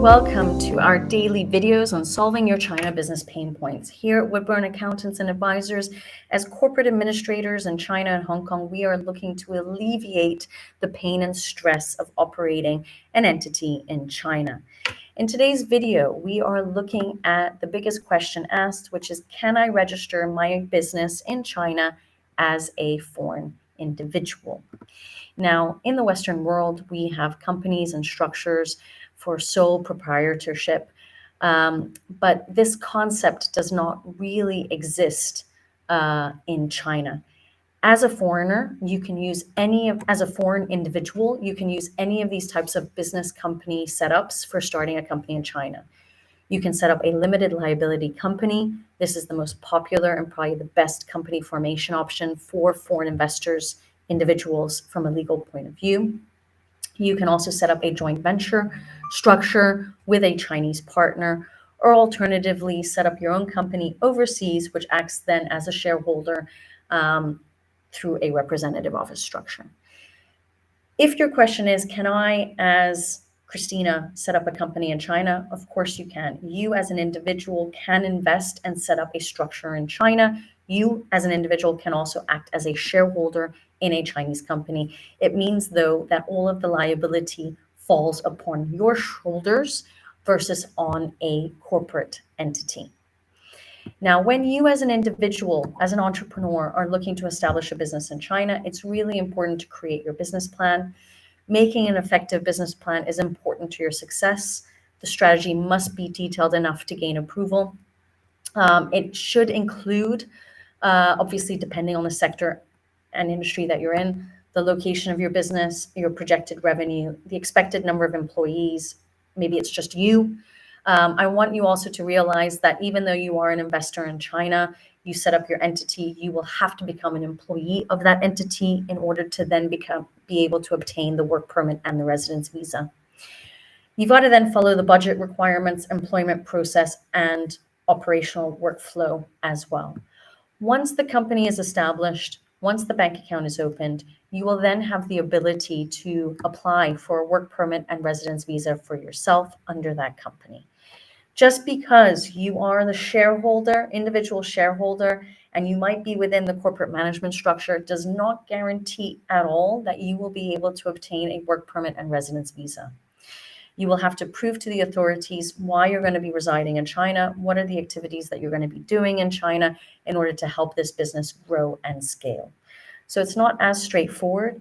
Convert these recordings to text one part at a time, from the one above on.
Welcome to our daily videos on solving your China business pain points. Here at Woodburn Accountants and Advisors, as corporate administrators in China and Hong Kong, we are looking to alleviate the pain and stress of operating an entity in China. In today's video, we are looking at the biggest question asked, which is, can I register my business in China as a foreign individual? Now, in the Western world, we have companies and structures for sole proprietorship, but this concept does not really exist in China. As a foreigner, you can use as a foreign individual, you can use any of these types of business company setups for starting a company in China. You can set up a limited liability company. This is the most popular and probably the best company formation option for foreign investors, individuals from a legal point of view. You can also set up a joint venture structure with a Chinese partner, or alternatively, set up your own company overseas, which acts then as a shareholder through a representative office structure. If your question is, can I, as Christina, set up a company in China? Of course you can. You as an individual can invest and set up a structure in China. You as an individual can also act as a shareholder in a Chinese company. It means, though, that all of the liability falls upon your shoulders versus on a corporate entity. Now, when you as an individual, as an entrepreneur, are looking to establish a business in China, it's really important to create your business plan. Making an effective business plan is important to your success. The strategy must be detailed enough to gain approval. It should include, obviously, depending on the sector and industry that you're in, the location of your business, your projected revenue, the expected number of employees. Maybe it's just you. I want you also to realize that even though you are an investor in China, you set up your entity, you will have to become an employee of that entity in order to then be able to obtain the work permit and the residence visa. You've got to then follow the budget requirements, employment process, and operational workflow as well. Once the company is established, once the bank account is opened, you will then have the ability to apply for a work permit and residence visa for yourself under that company. Just because you are the shareholder, individual shareholder, and you might be within the corporate management structure does not guarantee at all that you will be able to obtain a work permit and residence visa. You will have to prove to the authorities why you're going to be residing in China, what are the activities that you're going to be doing in China in order to help this business grow and scale. So it's not as straightforward.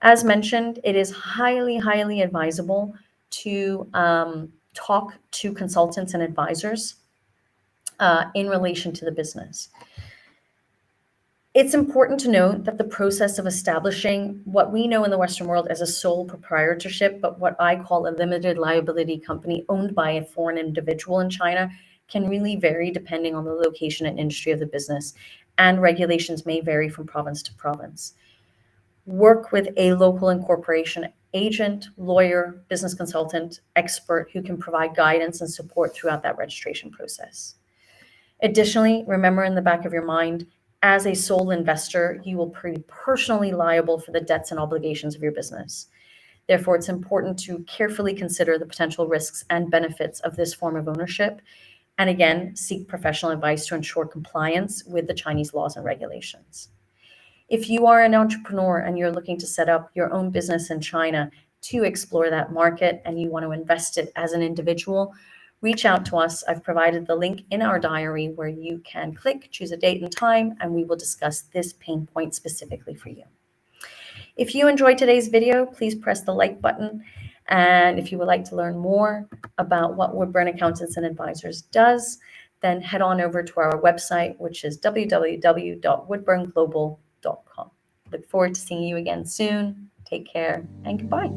As mentioned, it is highly, highly advisable to talk to consultants and advisors in relation to the business. It's important to note that the process of establishing what we know in the Western world as a sole proprietorship, but what I call a limited liability company owned by a foreign individual in China, can really vary depending on the location and industry of the business, and regulations may vary from province to province. Work with a local incorporation agent, lawyer, business consultant, expert who can provide guidance and support throughout that registration process. Additionally, remember in the back of your mind, as a sole investor, you will be personally liable for the debts and obligations of your business. Therefore, it's important to carefully consider the potential risks and benefits of this form of ownership, and again, seek professional advice to ensure compliance with the Chinese laws and regulations. If you are an entrepreneur and you're looking to set up your own business in China to explore that market and you want to invest it as an individual, reach out to us. I've provided the link in our diary where you can click, choose a date and time, and we will discuss this pain point specifically for you. If you enjoyed today's video, please press the like button. And if you would like to learn more about what Woodburn Accountants and Advisors does, then head on over to our website, which is www.woodburnglobal.com. Look forward to seeing you again soon. Take care and goodbye.